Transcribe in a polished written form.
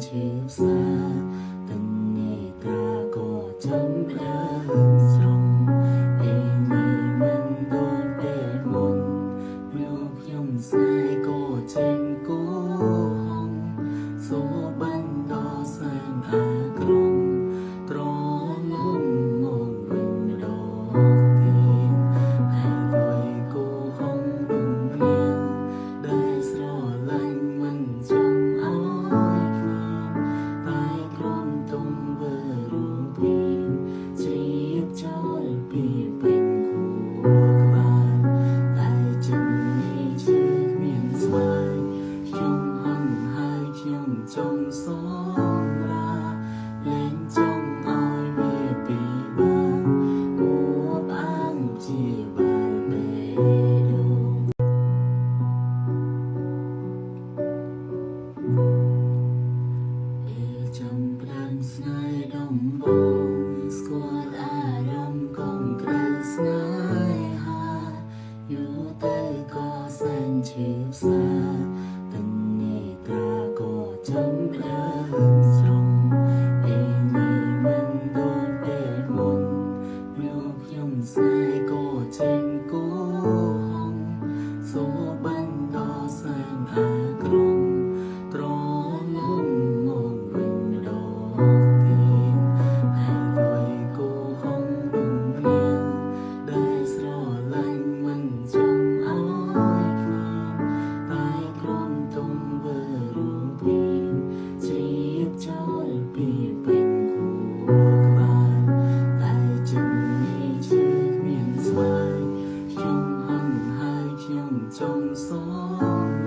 ជាផ្សារតនេត្រាក៏ចាំដើមស្រងពេលនេះមិនដូចពេលមុនលោកខ្ញុំស្នេហ៍ក៏ចេញគូហងសូបានដល់សែនអាក្រមត្រលំមកវិញម្ដងទៀតហើយដោយគូហងរំលៀងដែលស្រឡាញ់មិនចង់ឲ្យតែក្រុមទុំវើរួមពីជ្រាបចោលពីពេញគូក្បាលតែជឹងនេះជាគ្មានស្វាយខ្ញុំហឹងហើយខ្ញុំចង់សងរាលែងចង់ឲ្យវាពីបានគួបអាងជាបាលបេដូងចាំប្រាំស្នេហ៍ដំបងស្គាល់អារម្មណ៍កងក្រៅស្នេហាយូរទៅក៏សែនឈឺផ្សាតនេត្រាក៏ចាំដើមស្រងពេលនេះមិនដូចពេលមុនលោកខ្ញុំស្នេហ៍ក៏ចេញគូហងសូបានដល់សែនអាក្រមត្រលំមកវិញម្ដងទៀតហើយដោយគូហងរំលៀងដែលស្រឡាញ់មិនចង់ឲ្យតែក្រុមទុំវើរួមពីជ្រាបចោលពីពេញគូក្បាលតែជឹងនេះជាគ្មានស្វាយខ្ញុំហឹងហើយខ្ញុំចង់សង